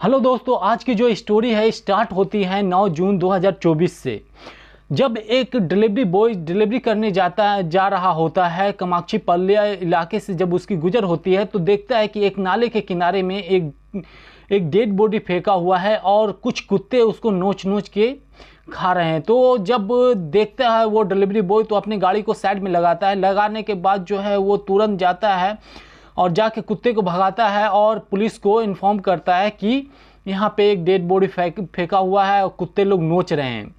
Hello दोस्तों, आज की जो स्टोरी है स्टार्ट होती है 9 जून 2024 से। जब एक डिलीवरी बॉय डिलीवरी करने जा रहा होता है कामाक्षी पाल्या इलाके से, जब उसकी गुजर होती है तो देखता है कि एक नाले के किनारे में एक डेड बॉडी फेंका हुआ है और कुछ कुत्ते उसको नोच नोच के खा रहे हैं। तो जब देखता है वो डिलीवरी बॉय तो अपनी गाड़ी को साइड में लगाता है। लगाने के बाद जो है वो तुरंत जाता है और जाके कुत्ते को भगाता है और पुलिस को इन्फॉर्म करता है कि यहाँ पे एक डेड बॉडी फेंका हुआ है और कुत्ते लोग नोच रहे हैं।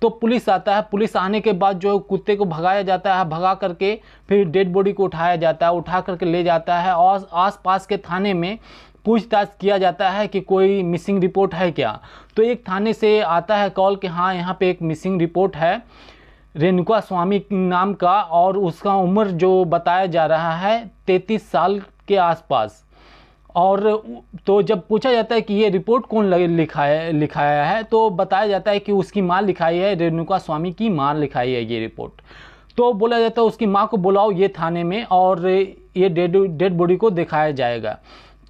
तो पुलिस आता है। पुलिस आने के बाद जो कुत्ते को भगाया जाता है, भगा करके फिर डेड बॉडी को उठाया जाता है, उठा करके ले जाता है और आसपास के थाने में पूछताछ किया जाता है कि कोई मिसिंग रिपोर्ट है क्या। तो एक थाने से आता है कॉल कि हाँ यहाँ पे एक मिसिंग रिपोर्ट है रेणुका स्वामी नाम का, और उसका उम्र जो बताया जा रहा है 33 साल के आसपास। और तो जब पूछा जाता है कि ये रिपोर्ट कौन लिखाया है तो बताया जाता है कि उसकी माँ लिखाई है, रेणुका स्वामी की माँ लिखाई है ये रिपोर्ट। तो बोला जाता है उसकी माँ को बुलाओ ये थाने में और ये डेड बॉडी को दिखाया जाएगा।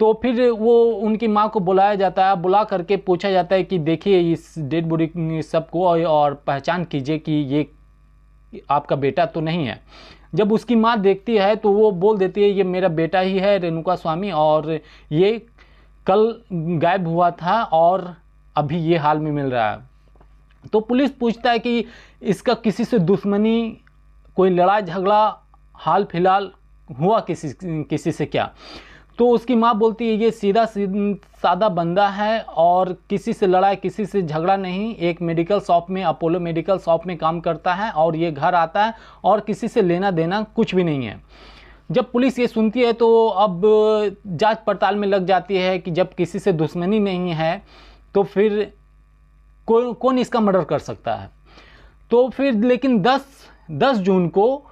तो फिर वो उनकी माँ को बुलाया जाता है। बुला करके पूछा जाता है कि देखिए इस डेड बॉडी सबको और पहचान कीजिए कि ये आपका बेटा तो नहीं है। जब उसकी माँ देखती है तो वो बोल देती है ये मेरा बेटा ही है रेणुका स्वामी, और ये कल गायब हुआ था और अभी ये हाल में मिल रहा है। तो पुलिस पूछता है कि इसका किसी से दुश्मनी, कोई लड़ाई झगड़ा हाल फिलहाल हुआ किसी से क्या। तो उसकी माँ बोलती है ये सीधा सादा बंदा है और किसी से लड़ाई किसी से झगड़ा नहीं, एक मेडिकल शॉप में, अपोलो मेडिकल शॉप में काम करता है और ये घर आता है और किसी से लेना देना कुछ भी नहीं है। जब पुलिस ये सुनती है तो अब जांच पड़ताल में लग जाती है कि जब किसी से दुश्मनी नहीं है तो फिर कौन इसका मर्डर कर सकता है। तो फिर लेकिन 10 जून को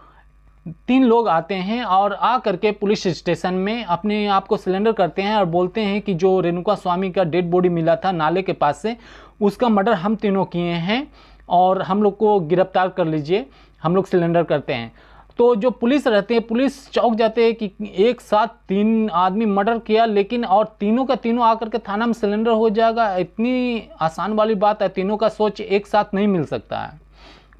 3 लोग आते हैं और आ करके पुलिस स्टेशन में अपने आप को सिलेंडर करते हैं और बोलते हैं कि जो रेणुका स्वामी का डेड बॉडी मिला था नाले के पास से, उसका मर्डर हम तीनों किए हैं और हम लोग को गिरफ्तार कर लीजिए, हम लोग सिलेंडर करते हैं। तो जो पुलिस रहते हैं, पुलिस चौंक जाते हैं कि एक साथ 3 आदमी मर्डर किया, लेकिन और तीनों का तीनों आकर के थाना में सिलेंडर हो जाएगा, इतनी आसान वाली बात है। तीनों का सोच एक साथ नहीं मिल सकता है।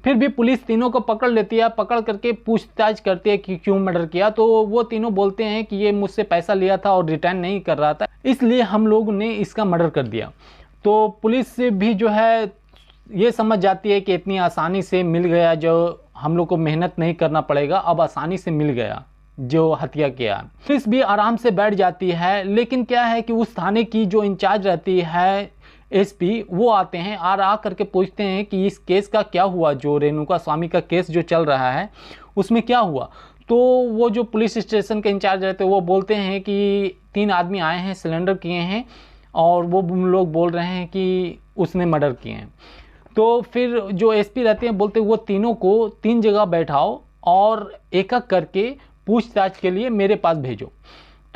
फिर भी पुलिस तीनों को पकड़ लेती है, पकड़ करके पूछताछ करती है कि क्यों मर्डर किया। तो वो तीनों बोलते हैं कि ये मुझसे पैसा लिया था और रिटर्न नहीं कर रहा था, इसलिए हम लोग ने इसका मर्डर कर दिया। तो पुलिस भी जो है ये समझ जाती है कि इतनी आसानी से मिल गया, जो हम लोग को मेहनत नहीं करना पड़ेगा, अब आसानी से मिल गया जो हत्या किया। पुलिस भी आराम से बैठ जाती है। लेकिन क्या है कि उस थाने की जो इंचार्ज रहती है एसपी, वो आते हैं और आ करके पूछते हैं कि इस केस का क्या हुआ, जो रेणुका स्वामी का केस जो चल रहा है उसमें क्या हुआ। तो वो जो पुलिस स्टेशन के इंचार्ज रहते हैं वो बोलते हैं कि 3 आदमी आए हैं, सिलेंडर किए हैं और वो लोग बोल रहे हैं कि उसने मर्डर किए हैं। तो फिर जो एसपी रहते हैं बोलते हैं वो तीनों को 3 जगह बैठाओ और एक एक करके पूछताछ के लिए मेरे पास भेजो।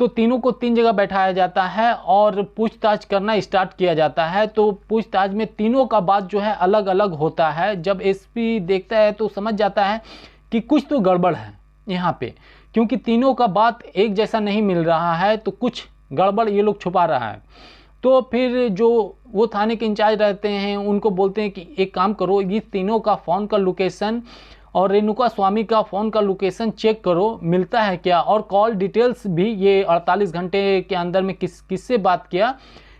तो तीनों को 3 जगह बैठाया जाता है और पूछताछ करना स्टार्ट किया जाता है। तो पूछताछ में तीनों का बात जो है अलग अलग होता है। जब एसपी देखता है तो समझ जाता है कि कुछ तो गड़बड़ है यहाँ पे, क्योंकि तीनों का बात एक जैसा नहीं मिल रहा है, तो कुछ गड़बड़ ये लोग छुपा रहा है। तो फिर जो वो थाने के इंचार्ज रहते हैं उनको बोलते हैं कि एक काम करो, ये तीनों का फ़ोन का लोकेशन और रेणुका स्वामी का फ़ोन का लोकेशन चेक करो, मिलता है क्या, और कॉल डिटेल्स भी, ये 48 घंटे के अंदर में किससे बात किया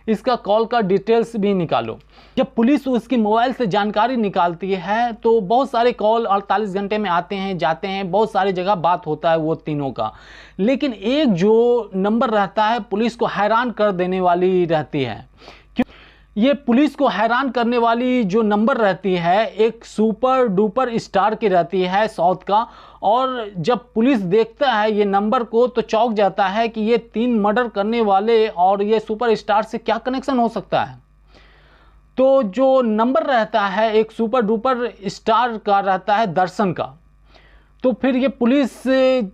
इसका कॉल का डिटेल्स भी निकालो। जब पुलिस उसकी मोबाइल से जानकारी निकालती है तो बहुत सारे कॉल 48 घंटे में आते हैं जाते हैं, बहुत सारी जगह बात होता है वो तीनों का। लेकिन एक जो नंबर रहता है पुलिस को हैरान कर देने वाली रहती है। ये पुलिस को हैरान करने वाली जो नंबर रहती है एक सुपर डुपर स्टार की रहती है साउथ का, और जब पुलिस देखता है ये नंबर को तो चौंक जाता है कि ये 3 मर्डर करने वाले और ये सुपर स्टार से क्या कनेक्शन हो सकता है। तो जो नंबर रहता है एक सुपर डुपर स्टार का रहता है दर्शन का। तो फिर ये पुलिस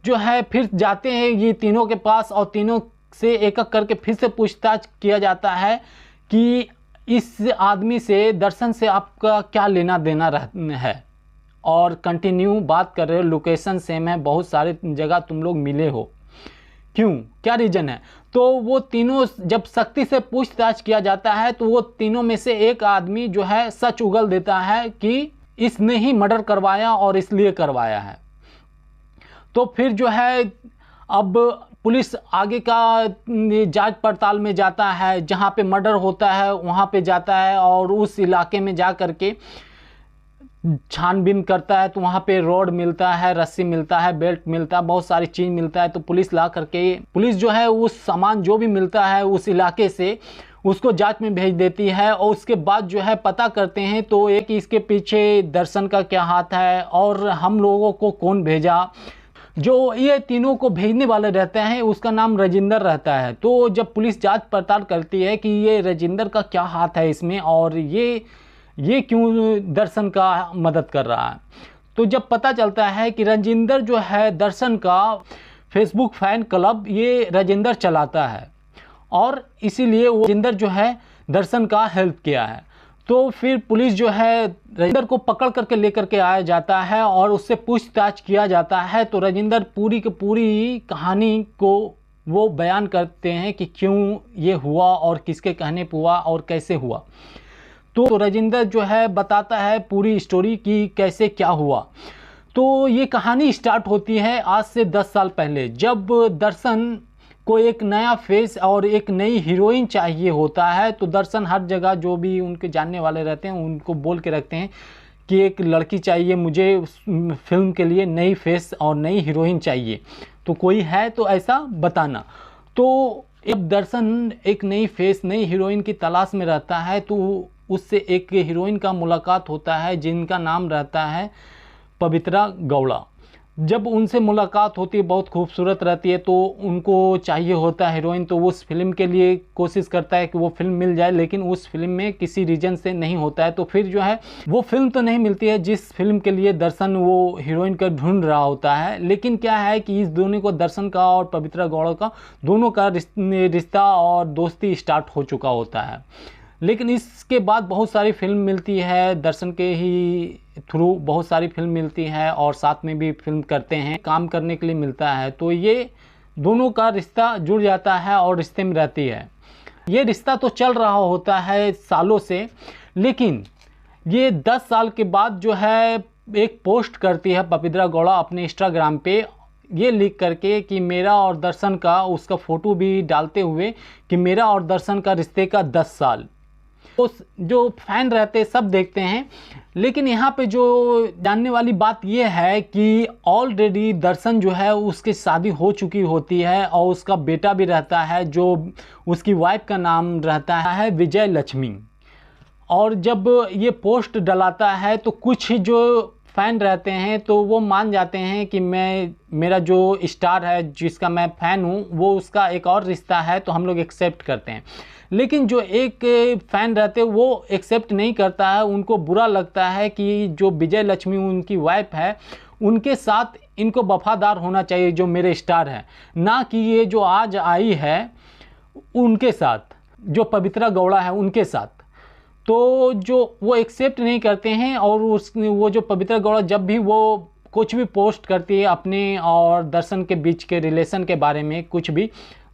जो है फिर जाते हैं ये तीनों के पास और तीनों से एक एक करके फिर से पूछताछ किया जाता है कि इस आदमी से, दर्शन से आपका क्या लेना देना है, और कंटिन्यू बात कर रहे हो, लोकेशन सेम है, बहुत सारे जगह तुम लोग मिले हो, क्यों, क्या रीज़न है। तो वो तीनों जब सख्ती से पूछताछ किया जाता है तो वो तीनों में से एक आदमी जो है सच उगल देता है कि इसने ही मर्डर करवाया और इसलिए करवाया है। तो फिर जो है अब पुलिस आगे का जांच पड़ताल में जाता है, जहाँ पे मर्डर होता है वहाँ पे जाता है और उस इलाके में जा कर के छानबीन करता है। तो वहाँ पे रॉड मिलता है, रस्सी मिलता है, बेल्ट मिलता है, बहुत सारी चीज़ मिलता है। तो पुलिस ला करके पुलिस जो है उस सामान जो भी मिलता है उस इलाके से उसको जांच में भेज देती है और उसके बाद जो है पता करते हैं तो एक इसके पीछे दर्शन का क्या हाथ है और हम लोगों को कौन भेजा। जो ये तीनों को भेजने वाले रहते हैं उसका नाम राजेंद्र रहता है। तो जब पुलिस जांच पड़ताल करती है कि ये राजेंद्र का क्या हाथ है इसमें और ये क्यों दर्शन का मदद कर रहा है, तो जब पता चलता है कि राजेंद्र जो है दर्शन का फेसबुक फैन क्लब ये राजेंद्र चलाता है और इसीलिए वो राजेंद्र जो है दर्शन का हेल्प किया है। तो फिर पुलिस जो है राजेंद्र को पकड़ करके लेकर के आया जाता है और उससे पूछताछ किया जाता है। तो राजेंद्र पूरी की पूरी कहानी को वो बयान करते हैं कि क्यों ये हुआ और किसके कहने पे हुआ और कैसे हुआ। तो राजेंद्र जो है बताता है पूरी स्टोरी कि कैसे क्या हुआ। तो ये कहानी स्टार्ट होती है आज से 10 साल पहले, जब दर्शन को एक नया फेस और एक नई हीरोइन चाहिए होता है। तो दर्शन हर जगह जो भी उनके जानने वाले रहते हैं उनको बोल के रखते हैं कि एक लड़की चाहिए मुझे फिल्म के लिए, नई फेस और नई हीरोइन चाहिए, तो कोई है तो ऐसा बताना। तो अब दर्शन एक नई फेस नई हीरोइन की तलाश में रहता है। तो उससे एक हीरोइन का मुलाकात होता है जिनका नाम रहता है पवित्रा गौड़ा। जब उनसे मुलाकात होती है, बहुत खूबसूरत रहती है, तो उनको चाहिए होता है हीरोइन। तो उस फिल्म के लिए कोशिश करता है कि वो फिल्म मिल जाए, लेकिन उस फिल्म में किसी रीजन से नहीं होता है। तो फिर जो है वो फिल्म तो नहीं मिलती है जिस फिल्म के लिए दर्शन वो हीरोइन का ढूंढ रहा होता है। लेकिन क्या है कि इस दोनों को, दर्शन का और पवित्रा गौड़ा का, दोनों का रिश्ता और दोस्ती स्टार्ट हो चुका होता है। लेकिन इसके बाद बहुत सारी फिल्म मिलती है, दर्शन के ही थ्रू बहुत सारी फिल्म मिलती है और साथ में भी फिल्म करते हैं, काम करने के लिए मिलता है। तो ये दोनों का रिश्ता जुड़ जाता है और रिश्ते में रहती है। ये रिश्ता तो चल रहा होता है सालों से, लेकिन ये 10 साल के बाद जो है एक पोस्ट करती है पवित्रा गौड़ा अपने इंस्टाग्राम पे, ये लिख करके कि मेरा और दर्शन का, उसका फ़ोटो भी डालते हुए कि मेरा और दर्शन का रिश्ते का 10 साल। तो जो फैन रहते सब देखते हैं। लेकिन यहाँ पे जो जानने वाली बात ये है कि ऑलरेडी दर्शन जो है उसकी शादी हो चुकी होती है और उसका बेटा भी रहता है, जो उसकी वाइफ का नाम रहता है विजय लक्ष्मी। और जब ये पोस्ट डलाता है तो कुछ जो फ़ैन रहते हैं तो वो मान जाते हैं कि मेरा जो स्टार है जिसका मैं फ़ैन हूँ वो उसका एक और रिश्ता है, तो हम लोग एक्सेप्ट करते हैं। लेकिन जो एक फ़ैन रहते हैं वो एक्सेप्ट नहीं करता है, उनको बुरा लगता है कि जो विजय लक्ष्मी उनकी वाइफ है उनके साथ इनको वफादार होना चाहिए जो मेरे स्टार हैं, ना कि ये जो आज आई है उनके साथ, जो पवित्रा गौड़ा है उनके साथ। तो जो वो एक्सेप्ट नहीं करते हैं और वो जो पवित्रा गौड़ा जब भी वो कुछ भी पोस्ट करती है अपने और दर्शन के बीच के रिलेशन के बारे में कुछ भी,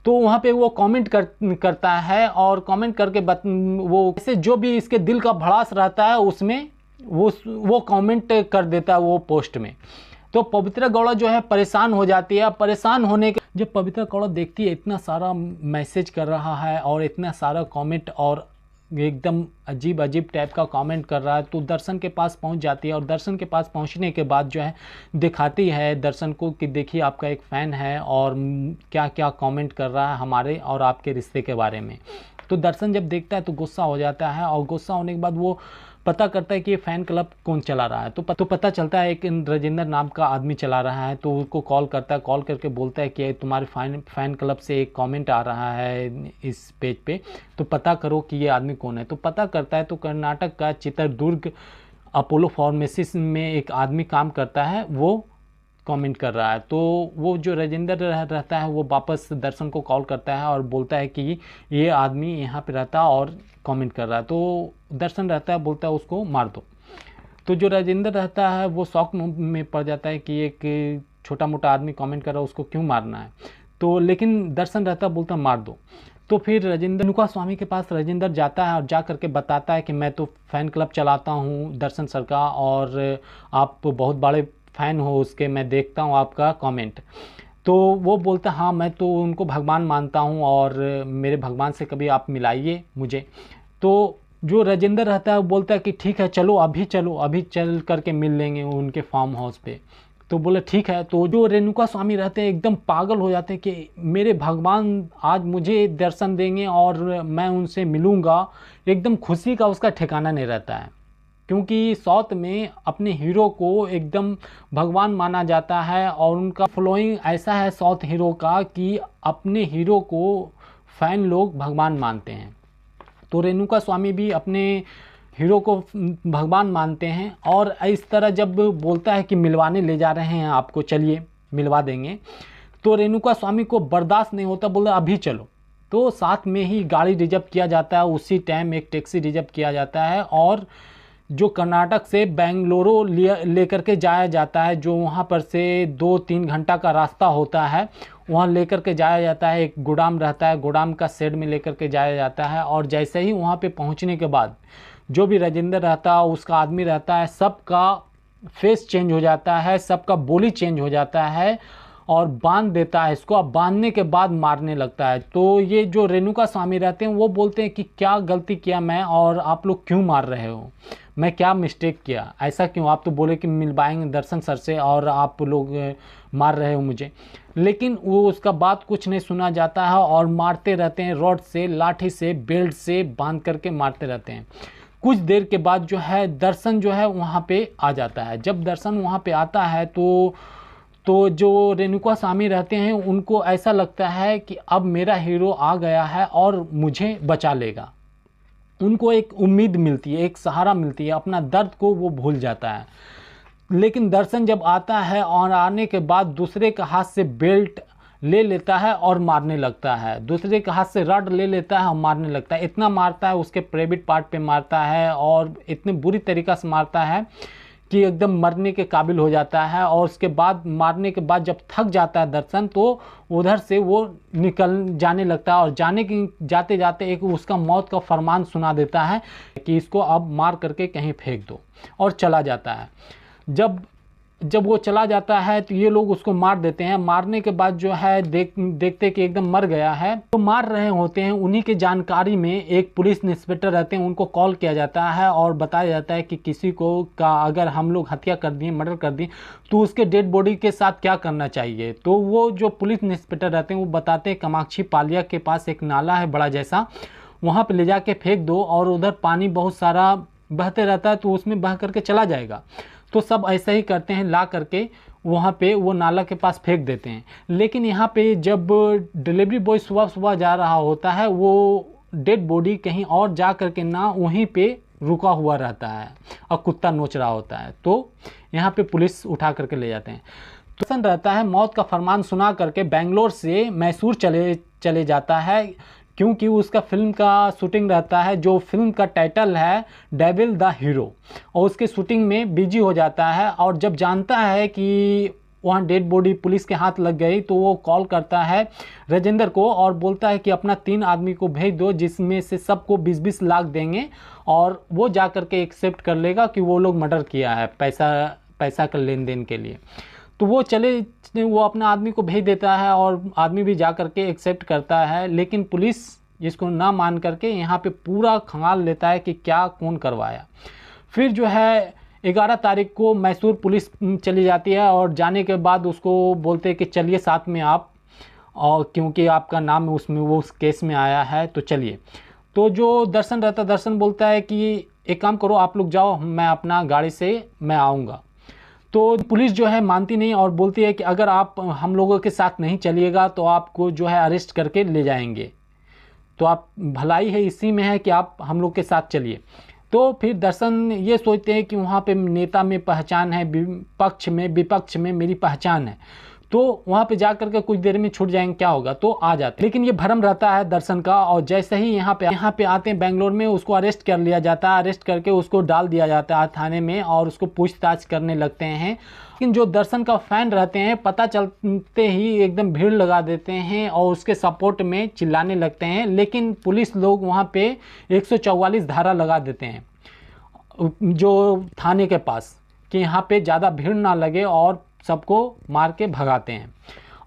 तो वहाँ पे वो कमेंट करता है और कमेंट करके वो ऐसे जो भी इसके दिल का भड़ास रहता है उसमें वो कमेंट कर देता है वो पोस्ट में। तो पवित्रा गौड़ा जो है परेशान हो जाती है। परेशान होने के जब पवित्रा गौड़ा देखती है इतना सारा मैसेज कर रहा है और इतना सारा कमेंट और एकदम अजीब अजीब टाइप का कमेंट कर रहा है, तो दर्शन के पास पहुंच जाती है। और दर्शन के पास पहुंचने के बाद जो है दिखाती है दर्शन को कि देखिए आपका एक फ़ैन है और क्या क्या कमेंट कर रहा है हमारे और आपके रिश्ते के बारे में। तो दर्शन जब देखता है तो गुस्सा हो जाता है और गुस्सा होने के बाद वो पता करता है कि ये फ़ैन क्लब कौन चला रहा है। तो पता चलता है एक राजेंद्र नाम का आदमी चला रहा है। तो उसको कॉल करता है, कॉल करके बोलता है कि तुम्हारे फ़ैन क्लब से एक कमेंट आ रहा है इस पेज पे, तो पता करो कि ये आदमी कौन है। तो पता करता है तो कर्नाटक का चित्रदुर्ग अपोलो फार्मेसी में एक आदमी काम करता है, वो कमेंट कर रहा है। तो वो जो राजेंद्र रहता है वो वापस दर्शन को कॉल करता है और बोलता है कि ये आदमी यहाँ पे रहता है और कमेंट कर रहा है। तो दर्शन रहता है, बोलता है उसको मार दो। तो जो राजेंद्र रहता है वो शौक में पड़ जाता है कि एक छोटा मोटा आदमी कमेंट कर रहा है उसको क्यों मारना है। तो लेकिन दर्शन रहता बोलता मार दो। तो फिर रेणुका स्वामी के पास राजेंद्र जाता है और जा करके बताता है कि मैं तो फ़ैन क्लब चलाता हूँ दर्शन सर का, और आप बहुत बड़े फ़ैन हो उसके, मैं देखता हूँ आपका कमेंट। तो वो बोलता हाँ मैं तो उनको भगवान मानता हूँ और मेरे भगवान से कभी आप मिलाइए मुझे। तो जो राजेंद्र रहता है वो बोलता है कि ठीक है चलो अभी चल करके मिल लेंगे उनके फार्म हाउस पे। तो बोले ठीक है। तो जो रेणुका स्वामी रहते हैं एकदम पागल हो जाते हैं कि मेरे भगवान आज मुझे दर्शन देंगे और मैं उनसे मिलूँगा। एकदम खुशी का उसका ठिकाना नहीं रहता है, क्योंकि साउथ में अपने हीरो को एकदम भगवान माना जाता है और उनका फॉलोइंग ऐसा है साउथ हीरो का कि अपने हीरो को फ़ैन लोग भगवान मानते हैं। तो रेणुका स्वामी भी अपने हीरो को भगवान मानते हैं और इस तरह जब बोलता है कि मिलवाने ले जा रहे हैं आपको, चलिए मिलवा देंगे, तो रेणुका स्वामी को बर्दाश्त नहीं होता, बोला अभी चलो। तो साथ में ही गाड़ी रिजर्व किया जाता है, उसी टाइम एक टैक्सी रिजर्व किया जाता है और जो कर्नाटक से बेंगलुरु लेकर के जाया जाता है, जो वहाँ पर से 2-3 घंटा का रास्ता होता है, वहाँ लेकर के जाया जाता है। एक गोदाम रहता है, गोदाम का शेड में लेकर के जाया जाता है। और जैसे ही वहाँ पे पहुँचने के बाद जो भी राजेंद्र रहता है, उसका आदमी रहता है, सबका फेस चेंज हो जाता है, सबका बोली चेंज हो जाता है और बांध देता है इसको। अब बांधने के बाद मारने लगता है। तो ये जो रेणुका स्वामी रहते हैं वो बोलते हैं कि क्या गलती किया मैं, और आप लोग क्यों मार रहे हो, मैं क्या मिस्टेक किया, ऐसा क्यों, आप तो बोले कि मिलवाएंगे दर्शन सर से और आप लोग मार रहे हो मुझे। लेकिन वो उसका बात कुछ नहीं सुना जाता है और मारते रहते हैं, रॉड से, लाठी से, बेल्ट से बांध करके मारते रहते हैं। कुछ देर के बाद जो है दर्शन जो है वहाँ पे आ जाता है। जब दर्शन वहाँ पे आता है तो जो रेणुका स्वामी रहते हैं उनको ऐसा लगता है कि अब मेरा हीरो आ गया है और मुझे बचा लेगा। उनको एक उम्मीद मिलती है, एक सहारा मिलती है, अपना दर्द को वो भूल जाता है। लेकिन दर्शन जब आता है और आने के बाद दूसरे के हाथ से बेल्ट ले लेता है और मारने लगता है, दूसरे के हाथ से रड ले लेता है और मारने लगता है। इतना मारता है, उसके प्राइवेट पार्ट पे मारता है और इतने बुरी तरीक़ा से मारता है कि एकदम मरने के काबिल हो जाता है। और उसके बाद मारने के बाद जब थक जाता है दर्शन, तो उधर से वो निकल जाने लगता है और जाते जाते एक उसका मौत का फरमान सुना देता है कि इसको अब मार करके कहीं फेंक दो, और चला जाता है। जब वो चला जाता है तो ये लोग उसको मार देते हैं। मारने के बाद जो है देखते कि एकदम मर गया है, तो मार रहे होते हैं। उन्हीं के जानकारी में एक पुलिस इंस्पेक्टर रहते हैं, उनको कॉल किया जाता है और बताया जाता है कि किसी को का अगर हम लोग हत्या कर दिए, मर्डर कर दिए, तो उसके डेड बॉडी के साथ क्या करना चाहिए। तो वो जो पुलिस इंस्पेक्टर रहते हैं वो बताते हैं कामाक्षी पालिया के पास एक नाला है बड़ा जैसा, वहाँ पर ले जाके फेंक दो और उधर पानी बहुत सारा बहते रहता है, तो उसमें बह करके चला जाएगा। तो सब ऐसा ही करते हैं, ला करके वहाँ पे वो नाला के पास फेंक देते हैं। लेकिन यहाँ पे जब डिलीवरी बॉय सुबह सुबह जा रहा होता है, वो डेड बॉडी कहीं और जा करके ना वहीं पे रुका हुआ रहता है और कुत्ता नोच रहा होता है। तो यहाँ पे पुलिस उठा करके ले जाते हैं। तो दर्शन रहता है मौत का फरमान सुना करके बेंगलोर से मैसूर चले जाता है, क्योंकि उसका फिल्म का शूटिंग रहता है, जो फिल्म का टाइटल है डेविल द हीरो, और उसके शूटिंग में बिजी हो जाता है। और जब जानता है कि वहाँ डेड बॉडी पुलिस के हाथ लग गई, तो वो कॉल करता है राजेंद्र को और बोलता है कि अपना 3 आदमी को भेज दो, जिसमें से सबको 20-20 लाख देंगे और वो जा कर के एक्सेप्ट कर लेगा कि वो लोग मर्डर किया है पैसा का लेन देन के लिए। तो वो अपना आदमी को भेज देता है और आदमी भी जा करके एक्सेप्ट करता है। लेकिन पुलिस इसको ना मान करके यहाँ पे पूरा खंगाल लेता है कि क्या कौन करवाया। फिर जो है 11 तारीख को मैसूर पुलिस चली जाती है और जाने के बाद उसको बोलते हैं कि चलिए साथ में आप, और क्योंकि आपका नाम उसमें वो उस केस में आया है तो चलिए। तो जो दर्शन रहता, दर्शन बोलता है कि एक काम करो आप लोग जाओ, मैं अपना गाड़ी से मैं आऊँगा। तो पुलिस जो है मानती नहीं और बोलती है कि अगर आप हम लोगों के साथ नहीं चलिएगा तो आपको जो है अरेस्ट करके ले जाएंगे, तो आप भलाई है इसी में है कि आप हम लोग के साथ चलिए। तो फिर दर्शन ये सोचते हैं कि वहाँ पे नेता में पहचान है, पक्ष में विपक्ष में मेरी पहचान है, तो वहाँ पे जा करके कुछ देर में छूट जाएंगे, क्या होगा, तो आ जाते हैं। लेकिन ये भ्रम रहता है दर्शन का, और जैसे ही यहाँ पे आते हैं बेंगलोर में, उसको अरेस्ट कर लिया जाता है। अरेस्ट करके उसको डाल दिया जाता है थाने में और उसको पूछताछ करने लगते हैं। लेकिन जो दर्शन का फैन रहते हैं, पता चलते ही एकदम भीड़ लगा देते हैं और उसके सपोर्ट में चिल्लाने लगते हैं। लेकिन पुलिस लोग वहाँ पे 144 धारा लगा देते हैं जो थाने के पास, कि यहाँ पे ज़्यादा भीड़ ना लगे और सबको मार के भगाते हैं।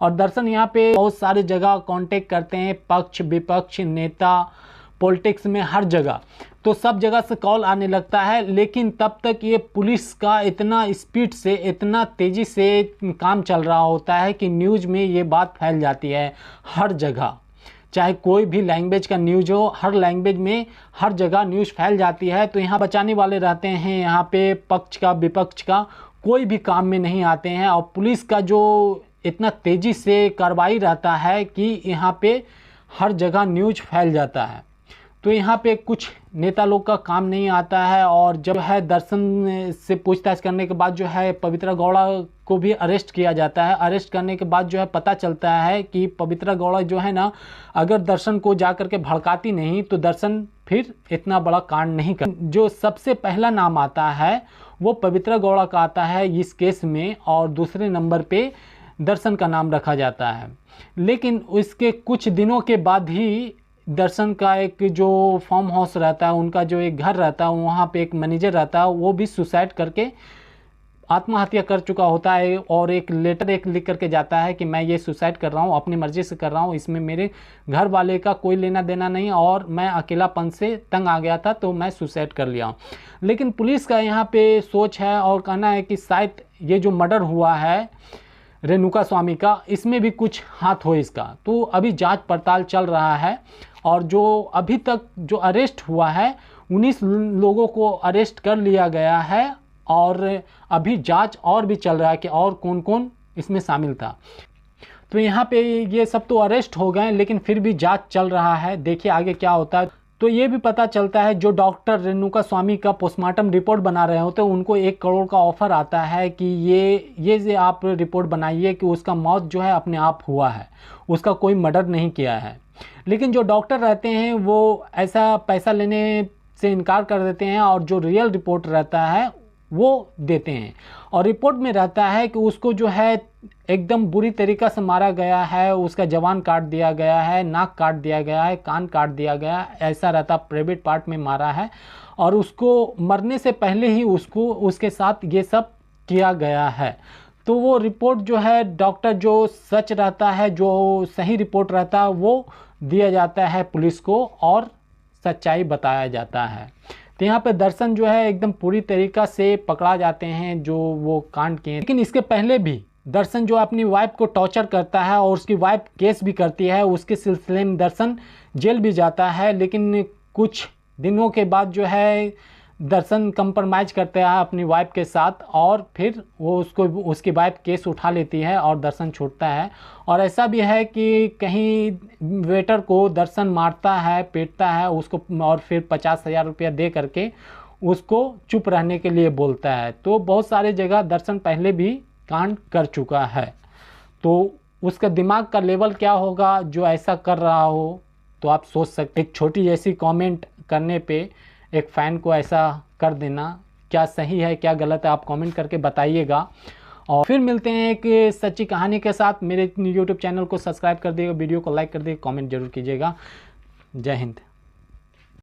और दर्शन यहाँ पे बहुत सारे जगह कांटेक्ट करते हैं, पक्ष विपक्ष, नेता, पॉलिटिक्स में, हर जगह, तो सब जगह से कॉल आने लगता है। लेकिन तब तक ये पुलिस का इतना स्पीड से, इतना तेज़ी से काम चल रहा होता है कि न्यूज़ में ये बात फैल जाती है हर जगह। चाहे कोई भी लैंग्वेज का न्यूज़ हो, हर लैंग्वेज में हर जगह न्यूज़ फैल जाती है। तो यहाँ बचाने वाले रहते हैं, यहाँ पे पक्ष का विपक्ष का कोई भी काम में नहीं आते हैं। और पुलिस का जो इतना तेज़ी से कार्रवाई रहता है कि यहाँ पे हर जगह न्यूज़ फैल जाता है। तो यहाँ पे कुछ नेता लोग का काम नहीं आता है। और जब है दर्शन से पूछताछ करने के बाद जो है पवित्रा गौड़ा को भी अरेस्ट किया जाता है। अरेस्ट करने के बाद जो है पता चलता है कि पवित्रा गौड़ा जो है ना, अगर दर्शन को जा कर के भड़काती नहीं तो दर्शन फिर इतना बड़ा कांड नहीं कर। जो सबसे पहला नाम आता है वो पवित्रा गौड़ा का आता है इस केस में, और दूसरे नंबर पे दर्शन का नाम रखा जाता है। लेकिन उसके कुछ दिनों के बाद ही दर्शन का एक जो फार्म हाउस रहता है, उनका जो एक घर रहता है, वहाँ पे एक मैनेजर रहता है, वो भी सुसाइड करके आत्महत्या कर चुका होता है। और एक लेटर लिख करके जाता है कि मैं ये सुसाइड कर रहा हूँ, अपनी मर्ज़ी से कर रहा हूँ, इसमें मेरे घर वाले का कोई लेना देना नहीं, और मैं अकेलापन से तंग आ गया था तो मैं सुसाइड कर लिया हूँ। लेकिन पुलिस का यहाँ पे सोच है और कहना है कि शायद ये जो मर्डर हुआ है रेणुका स्वामी का, इसमें भी कुछ हाथ हो इसका। तो अभी जांच पड़ताल चल रहा है। और जो अभी तक जो अरेस्ट हुआ है 19 लोगों को अरेस्ट कर लिया गया है, और अभी जांच और भी चल रहा है कि और कौन कौन इसमें शामिल था। तो यहाँ पे ये सब तो अरेस्ट हो गए, लेकिन फिर भी जांच चल रहा है, देखिए आगे क्या होता है। तो ये भी पता चलता है जो डॉक्टर रेणुका स्वामी का पोस्टमार्टम रिपोर्ट बना रहे होते हैं, उनको 1 करोड़ का ऑफर आता है कि ये आप रिपोर्ट बनाइए कि उसका मौत जो है अपने आप हुआ है, उसका कोई मर्डर नहीं किया है। लेकिन जो डॉक्टर रहते हैं वो ऐसा पैसा लेने से इनकार कर देते हैं, और जो रियल रिपोर्ट रहता है वो देते हैं। और रिपोर्ट में रहता है कि उसको जो है एकदम बुरी तरीक़ा से मारा गया है, उसका जवान काट दिया गया है, नाक काट दिया गया है, कान काट दिया गया है, ऐसा रहता, प्राइवेट पार्ट में मारा है, और उसको मरने से पहले ही उसको उसके साथ ये सब किया गया है। तो वो रिपोर्ट जो है डॉक्टर जो सच रहता है, जो सही रिपोर्ट रहता है, वो दिया जाता है पुलिस को और सच्चाई बताया जाता है। तो यहाँ पे दर्शन जो है एकदम पूरी तरीक़ा से पकड़ा जाते हैं जो वो कांड किए। लेकिन इसके पहले भी दर्शन जो अपनी वाइफ को टॉर्चर करता है और उसकी वाइफ केस भी करती है, उसके सिलसिले में दर्शन जेल भी जाता है। लेकिन कुछ दिनों के बाद जो है दर्शन कंप्रोमाइज़ करते हैं अपनी वाइफ के साथ, और फिर वो उसकी वाइफ केस उठा लेती है और दर्शन छूटता है। और ऐसा भी है कि कहीं वेटर को दर्शन मारता है, पीटता है उसको, और फिर 50,000 रुपया दे करके उसको चुप रहने के लिए बोलता है। तो बहुत सारे जगह दर्शन पहले भी कांड कर चुका है। तो उसका दिमाग का लेवल क्या होगा जो ऐसा कर रहा हो, तो आप सोच सकते। एक छोटी जैसी कमेंट करने पे एक फ़ैन को ऐसा कर देना, क्या सही है क्या गलत है, आप कमेंट करके बताइएगा। और फिर मिलते हैं एक सच्ची कहानी के साथ। मेरे YouTube चैनल को सब्सक्राइब कर दिएगा, वीडियो को लाइक कर दिएगा, कमेंट जरूर कीजिएगा। जय हिंद।